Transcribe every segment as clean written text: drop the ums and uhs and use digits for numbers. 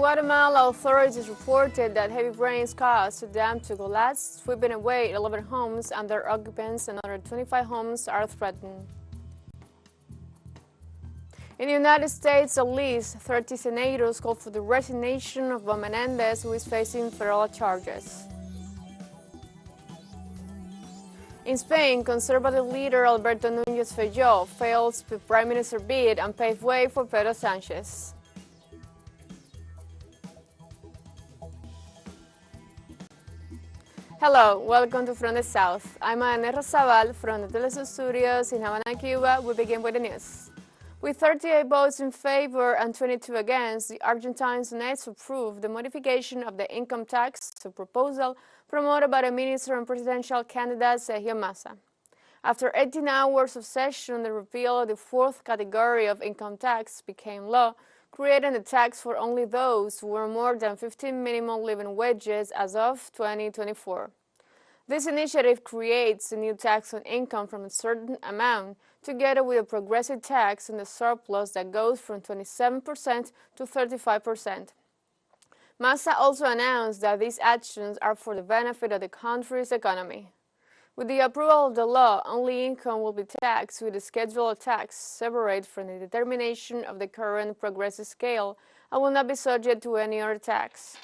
Guatemala authorities reported that heavy rains caused the dam to collapse, sweeping away 11 homes and their occupants. Another 25 homes are threatened. In the United States, at least 30 senators called for the resignation of Bob Menendez, who is facing federal charges. In Spain, conservative leader Alberto Nunez-Feijoo fails the prime minister bid and paved way for Pedro Sanchez. Hello, welcome to From the South. I'm Ana Razabal from the TeleSUR studios in Havana, Cuba. We begin with the news. With 38 votes in favor and 22 against, the Argentine Senate approved the modification of the income tax, a proposal promoted by the minister and presidential candidate Sergio Massa. After 18 hours of session, the repeal of the fourth category of income tax became law, creating a tax for only those who earn more than 15 minimum living wages as of 2024. This initiative creates a new tax on income from a certain amount, together with a progressive tax on the surplus that goes from 27% to 35%. Massa also announced that these actions are for the benefit of the country's economy. With the approval of the law, only income will be taxed with a schedule of tax separate from the determination of the current progressive scale and will not be subject to any other tax.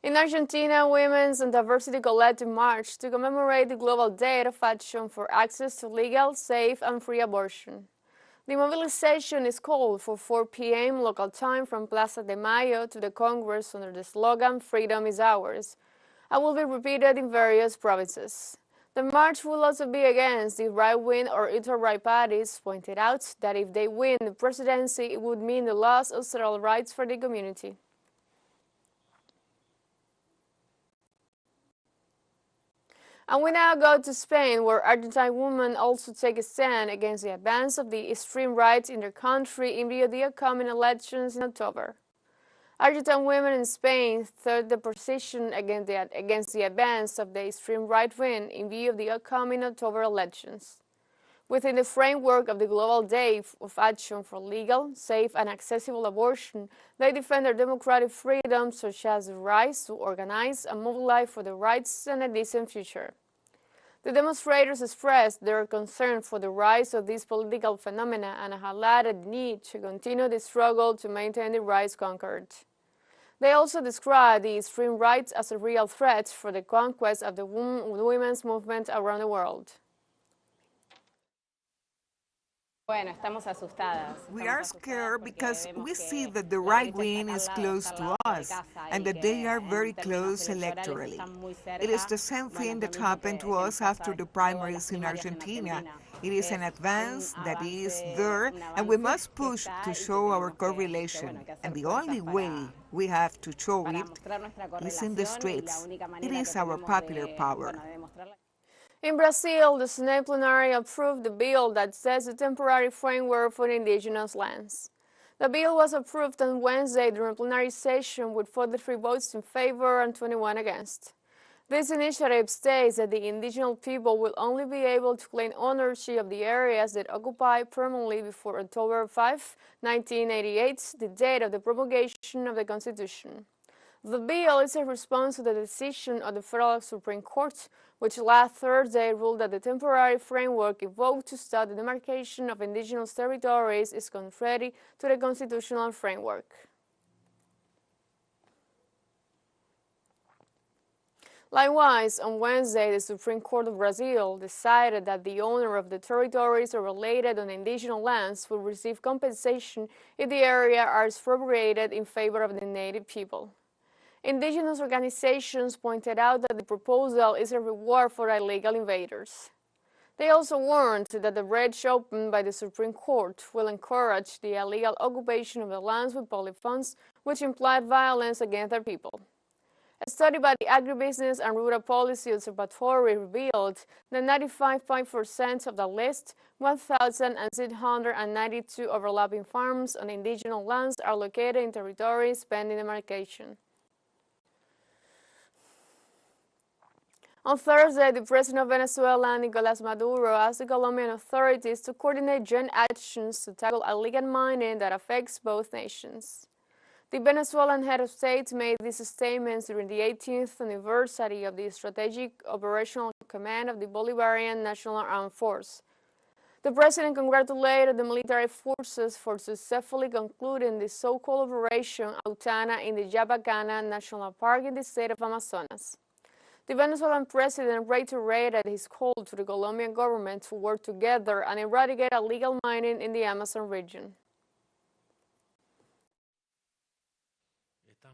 In Argentina, Women's and Diversity collective marched to commemorate the Global Day of Action for Access to Legal, Safe, and Free Abortion. The mobilization is called for 4 p.m. local time from Plaza de Mayo to the Congress under the slogan "Freedom is ours," and will be repeated in various provinces. The march will also be against the right-wing or ultra-right parties, pointed out that if they win the presidency, it would mean the loss of several rights for the community. And we now go to Spain, where Argentine women also take a stand against the advance of the extreme right in their country in view of the upcoming elections in October. Argentine women in Spain third the position against the advance of the extreme right wing in view of the upcoming October elections. Within the framework of the Global Day of Action for Legal, Safe, and Accessible Abortion, they defend their democratic freedoms such as the right to organize and mobilize for their rights and a decent future. The demonstrators expressed their concern for the rise of these political phenomena and highlighted the need to continue the struggle to maintain the rights conquered. They also described the extreme right as a real threat for the conquest of the women's movement around the world. We are scared because we see that the right wing is close to us and that they are very close electorally. It is the same thing that happened to us after the primaries in Argentina. It is an advance that is there, and we must push to show our correlation. And the only way we have to show it is in the streets. It is our popular power. In Brazil, the Senate plenary approved the bill that sets a temporary framework for indigenous lands. The bill was approved on Wednesday during plenary session with 43 votes in favor and 21 against. This initiative states that the indigenous people will only be able to claim ownership of the areas that occupy permanently before October 5, 1988, the date of the promulgation of the Constitution. The bill is a response to the decision of the Federal Supreme Court, which last Thursday ruled that the temporary framework invoked to stop the demarcation of indigenous territories is contrary to the constitutional framework. Likewise, on Wednesday, the Supreme Court of Brazil decided that the owner of the territories or related on indigenous lands will receive compensation if the area are expropriated in favor of the native people. Indigenous organizations pointed out that the proposal is a reward for illegal invaders. They also warned that the breach opened by the Supreme Court will encourage the illegal occupation of the lands with public funds, which implied violence against their people. A study by the Agribusiness and Rural Policy Observatory revealed that 95% of the list, 1,692 overlapping farms on indigenous lands, are located in territories pending demarcation. On Thursday, the president of Venezuela, Nicolás Maduro, asked the Colombian authorities to coordinate joint actions to tackle illegal mining that affects both nations. The Venezuelan head of state made these statements during the 18th anniversary of the Strategic Operational Command of the Bolivarian National Armed Force. The president congratulated the military forces for successfully concluding the so-called Operation Autana in the Yapacana National Park in the state of Amazonas. The Venezuelan president reiterated his call to the Colombian government to work together and eradicate illegal mining in the Amazon region.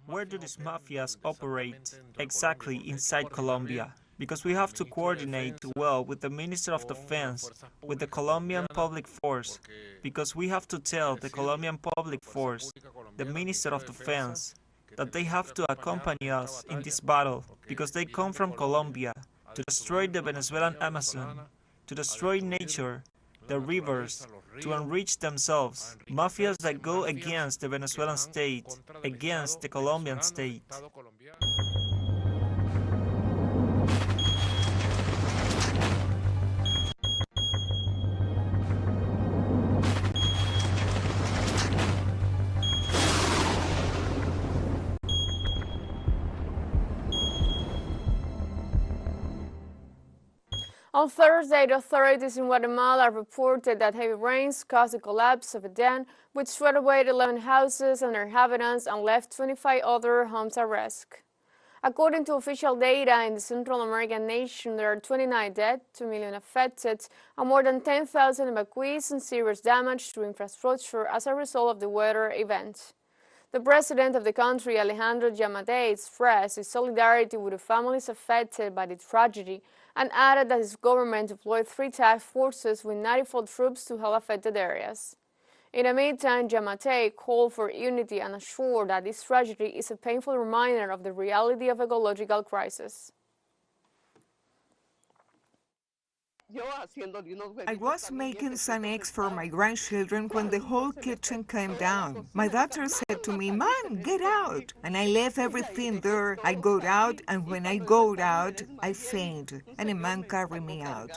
Where do these mafias operate exactly inside Colombia? Because we have to coordinate well with the Minister of Defense, with the Colombian Public Force, because we have to tell the Colombian Public Force, the Minister of Defense, that they have to accompany us in this battle, because they come from Colombia to destroy the Venezuelan Amazon, to destroy nature, the rivers, to enrich themselves. Mafias that go against the Venezuelan state, against the Colombian state. On Thursday, the authorities in Guatemala reported that heavy rains caused the collapse of a dam, which swept away 11 houses and their inhabitants and left 25 other homes at risk. According to official data in the Central American nation, there are 29 dead, 2 million affected, and more than 10,000 evacuees and serious damage to infrastructure as a result of the weather event. The president of the country, Alejandro Yamatei, expressed his solidarity with the families affected by the tragedy and added that his government deployed 3 task forces with 94 troops to help affected areas. In the meantime, Yamatei called for unity and assured that this tragedy is a painful reminder of the reality of ecological crisis. I was making some eggs for my grandchildren when the whole kitchen came down. My daughter said to me, "Mom, get out!" And I left everything there. I got out, and when I got out, I fainted, and a man carried me out.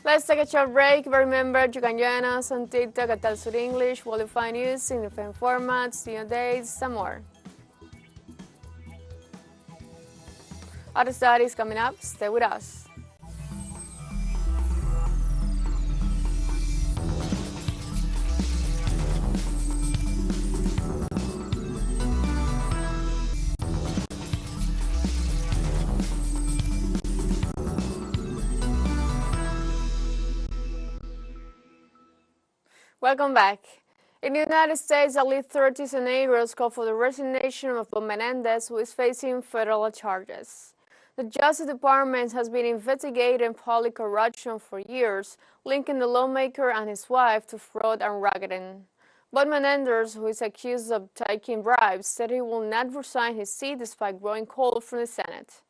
Let's take a short break, but remember you can join us on TikTok at TeleSUR English, where you'll find news in different formats, dates, and more. Other studies coming up, stay with us. Welcome back. In the United States, at least 30 senators called for the resignation of Bob Menendez, who is facing federal charges. The Justice Department has been investigating public corruption for years, linking the lawmaker and his wife to fraud and racketeering. Bob Menendez, who is accused of taking bribes, said he will not resign his seat despite growing calls from the Senate.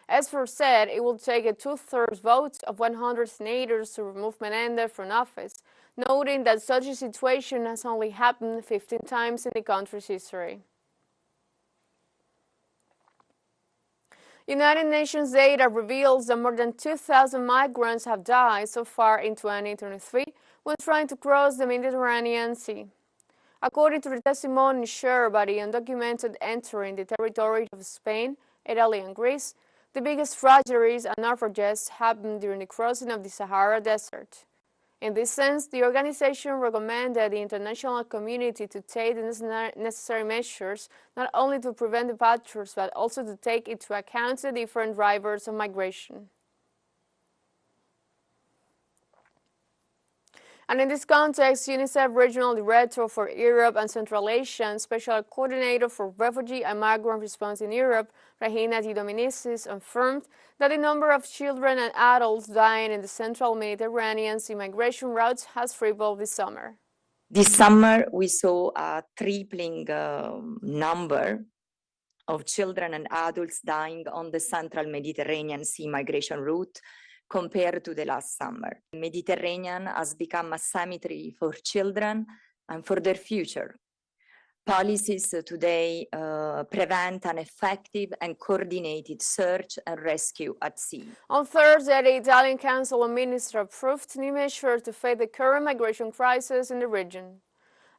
As for said, it will take a 2/3 vote of 100 senators to remove Menendez from office, noting that such a situation has only happened 15 times in the country's history. United Nations data reveals that more than 2,000 migrants have died so far in 2023 when trying to cross the Mediterranean Sea. According to the testimony shared by the undocumented entering the territory of Spain, Italy, and Greece, the biggest tragedies and naufrages happened during the crossing of the Sahara Desert. In this sense, the organization recommended the international community to take the necessary measures not only to prevent departures but also to take into account the different drivers of migration. And in this context, UNICEF Regional Director for Europe and Central Asia and Special Coordinator for Refugee and Migrant Response in Europe, Regina Di Dominicis, affirmed that the number of children and adults dying in the central Mediterranean sea migration routes has tripled this summer. This summer, we saw a tripling number of children and adults dying on the central Mediterranean sea migration route compared to the last summer. The Mediterranean has become a cemetery for children and for their future. Policies today prevent an effective and coordinated search and rescue at sea. On Thursday, the Italian Council of Ministers approved new measures to face the current migration crisis in the region.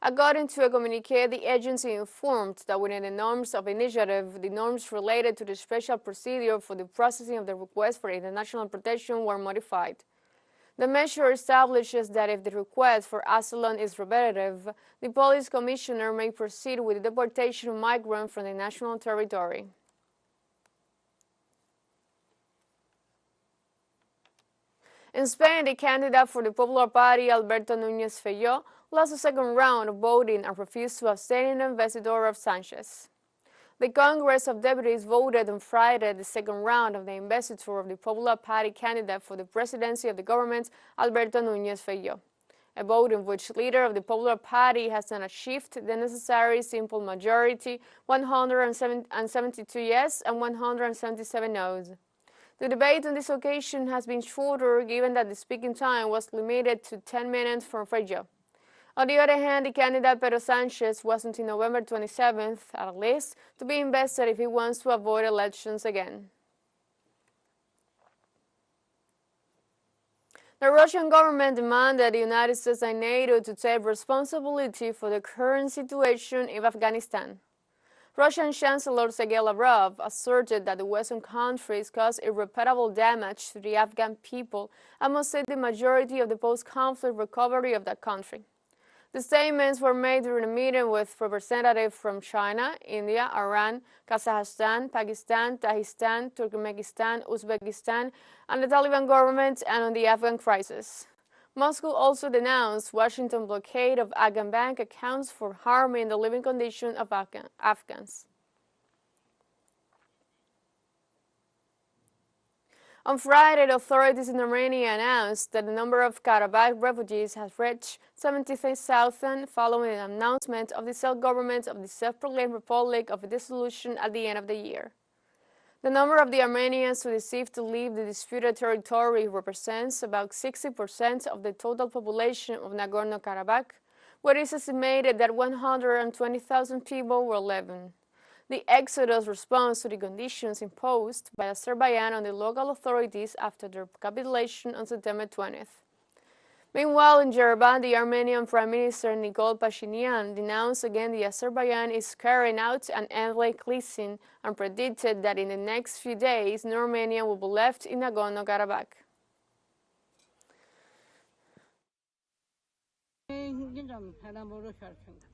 According to a communiqué, the agency informed that within the norms of initiative, the norms related to the special procedure for the processing of the request for international protection were modified. The measure establishes that if the request for asylum is repetitive, the police commissioner may proceed with the deportation of migrants from the national territory. In Spain, the candidate for the Popular Party, Alberto Nunez-Feijoo, lost the second round of voting and refused to abstain in the investidure of Sanchez. The Congress of Deputies voted on Friday the second round of the investiture of the Popular Party candidate for the presidency of the government, Alberto Nunez-Feijoo, a vote in which leader of the Popular Party has not achieved the necessary simple majority, 172 yes and 177 noes. The debate on this occasion has been shorter given that the speaking time was limited to 10 minutes from Feijoo. On the other hand, the candidate Pedro Sanchez was until November 27th, at least, to be invested if he wants to avoid elections again. The Russian government demanded the United States and NATO to take responsibility for the current situation in Afghanistan. Russian Chancellor Sergei Lavrov asserted that the Western countries caused irreparable damage to the Afghan people and must take the majority of the post-conflict recovery of that country. The statements were made during a meeting with representatives from China, India, Iran, Kazakhstan, Pakistan, Tajikistan, Turkmenistan, Uzbekistan, and the Taliban government and on the Afghan crisis. Moscow also denounced Washington's blockade of Afghan bank accounts for harming the living condition of Afghans. On Friday, the authorities in Armenia announced that the number of Karabakh refugees has reached 73,000 following an announcement of the self-government of the self-proclaimed Republic of Dissolution at the end of the year. The number of the Armenians who received to leave the disputed territory represents about 60% of the total population of Nagorno-Karabakh, where it is estimated that 120,000 people were living. The exodus responds to the conditions imposed by Azerbaijan on the local authorities after their capitulation on September 20th. Meanwhile, in Yerevan, the Armenian Prime Minister Nikol Pashinyan denounced again that Azerbaijan is carrying out an ethnic cleansing and predicted that in the next few days, no Armenian will be left in Nagorno-Karabakh.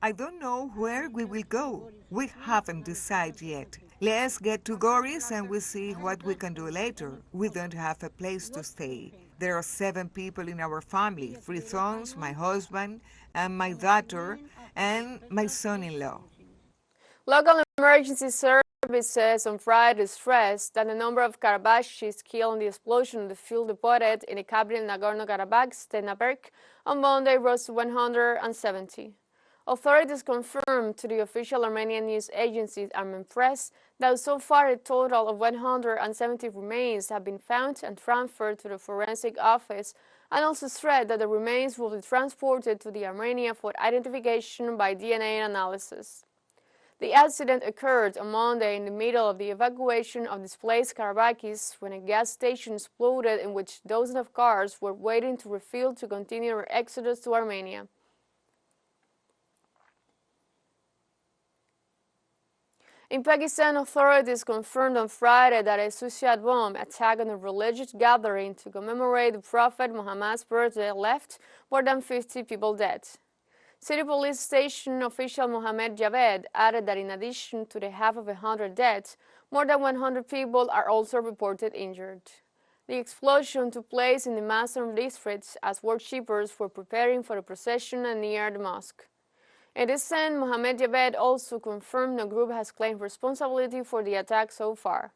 I don't know where we will go. We haven't decided yet. Let's get to Goris and we'll see what we can do later. We don't have a place to stay. There are 7 people in our family, 3 sons, my husband, and my daughter, and my son-in-law. Local emergency services on Friday stressed that the number of Karabakhis killed in the explosion of the fuel deposit in the capital Nagorno-Karabakh, Stenaberg, on Monday rose to 170. Authorities confirmed to the official Armenian news agency Armen Press that so far a total of 170 remains have been found and transferred to the forensic office, and also stressed that the remains will be transported to the Armenia for identification by DNA analysis. The accident occurred on Monday in the middle of the evacuation of displaced Karabakhis when a gas station exploded in which dozens of cars were waiting to refuel to continue their exodus to Armenia. In Pakistan, authorities confirmed on Friday that a suicide bomb attack on a religious gathering to commemorate the Prophet Muhammad's birthday left more than 50 people dead. City police station official Mohammed Javed added that in addition to the half of 100 deaths, more than 100 people are also reported injured. The explosion took place in the Masum district as worshippers were preparing for the procession near the mosque. In this sense, Mohammed Javed also confirmed the group has claimed responsibility for the attack so far.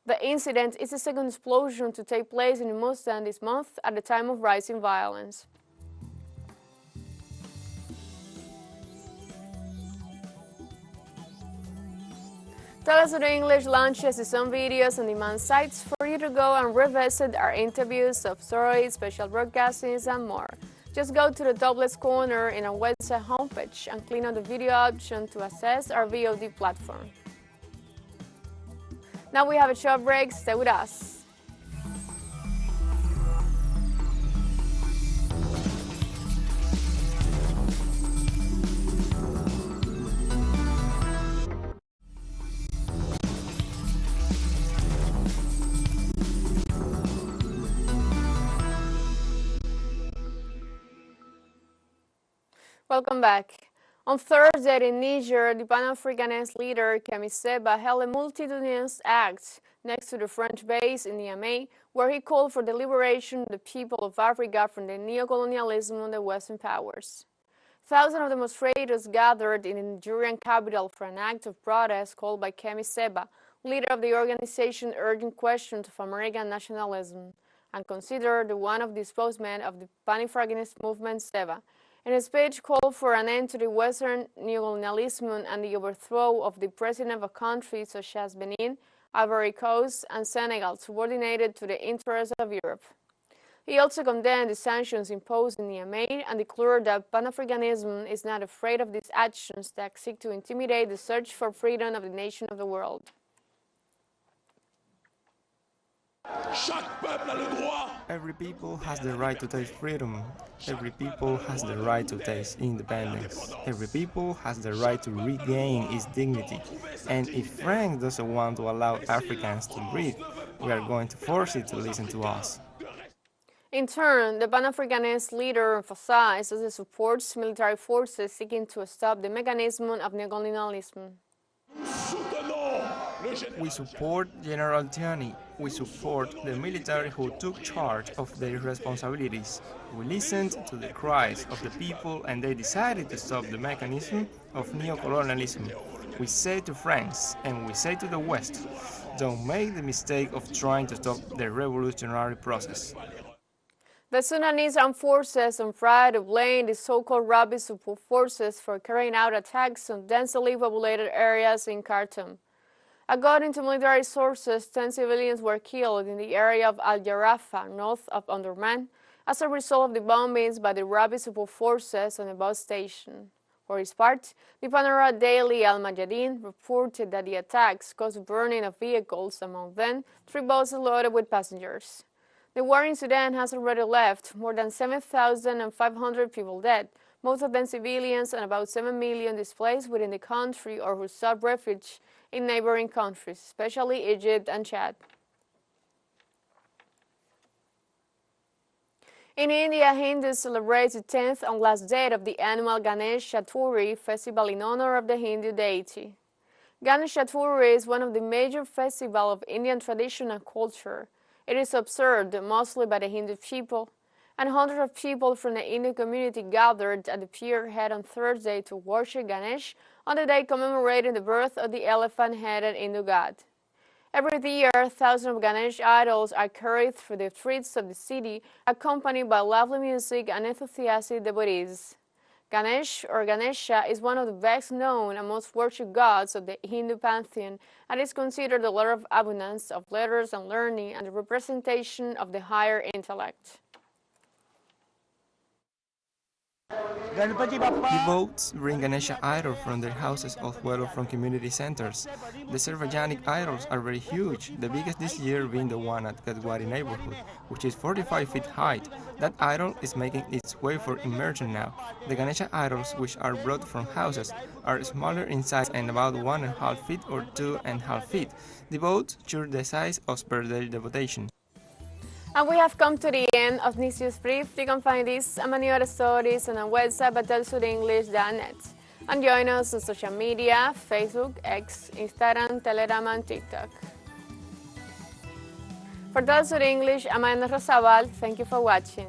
The incident is the second explosion to take place in Mustan this month at a time of rising violence. TeleSUR English launches its own videos on demand sites for you to go and revisit our interviews, sub-stories, special broadcastings, and more. Just go to the top left corner in our website homepage and click on the video option to access our VOD platform. Now we have a short break. Stay with us. Welcome back. On Thursday in Niger, the Pan-Africanist leader Kemi Seba held a multitudinous act next to the French base in Niamey, where he called for the liberation of the people of Africa from the neocolonialism of the Western powers. Thousands of demonstrators gathered in the Nigerian capital for an act of protest called by Kemi Seba, leader of the organization urging questions of American nationalism, and considered one of the spokesmen of the Pan-Africanist movement, Seba. In a speech, called for an end to the Western neocolonialism and the overthrow of the president of countries such as Benin, Ivory Coast, and Senegal, subordinated to the interests of Europe. He also condemned the sanctions imposed in Niamey and declared that Pan-Africanism is not afraid of these actions that seek to intimidate the search for freedom of the nation of the world. Every people has the right to taste freedom. Every people has the right to taste independence. Every people has the right to regain its dignity. And if France doesn't want to allow Africans to breathe, we are going to force it to listen to us. In turn, the Pan-Africanist leader emphasized that it supports military forces seeking to stop the mechanism of neocolonialism. We support General Tiani. We support the military who took charge of their responsibilities. We listened to the cries of the people and they decided to stop the mechanism of neocolonialism. We say to France and we say to the West, don't make the mistake of trying to stop the revolutionary process. The Sudanese armed forces on Friday blamed the so-called rapid support forces for carrying out attacks on densely populated areas in Khartoum. According to military sources, 10 civilians were killed in the area of Al-Jarafa, north of Omdurman, as a result of the bombings by the rapid support forces on a bus station. For its part, the Panara daily Al Majadin reported that the attacks caused burning of vehicles, among them 3 buses loaded with passengers. The war in Sudan has already left more than 7,500 people dead, most of them civilians, and about 7 million displaced within the country or who sought refuge in neighboring countries, especially Egypt and Chad. In India, Hindus celebrate the 10th and last day of the annual Ganesh Chaturthi festival in honor of the Hindu deity. Ganesh Chaturthi is one of the major festivals of Indian tradition and culture. It is observed mostly by the Hindu people, and hundreds of people from the Hindu community gathered at the pier head on Thursday to worship Ganesh on the day commemorating the birth of the elephant-headed Hindu god. Every year, thousands of Ganesh idols are carried through the streets of the city, accompanied by lively music and enthusiastic devotees. Ganesh, or Ganesha, is one of the best-known and most worshipped gods of the Hindu pantheon and is considered the lord of abundance, of letters and learning, and the representation of the higher intellect. Devotees bring Ganesha idols from their houses as well as from community centers. The Sarvajanic idols are very huge, the biggest this year being the one at Kadwari neighborhood, which is 45 feet high. That idol is making its way for immersion now. The Ganesha idols, which are brought from houses, are smaller in size and about 1.5 feet or 2.5 feet. Devotees choose the size as per their devotion. And we have come to the end of this news brief. You can find these and many other stories on our website at TeleSURenglish.net. And join us on social media, Facebook, X, Instagram, Telegram, and TikTok. For TeleSUR English, I'm Ana Rosabal. Thank you for watching.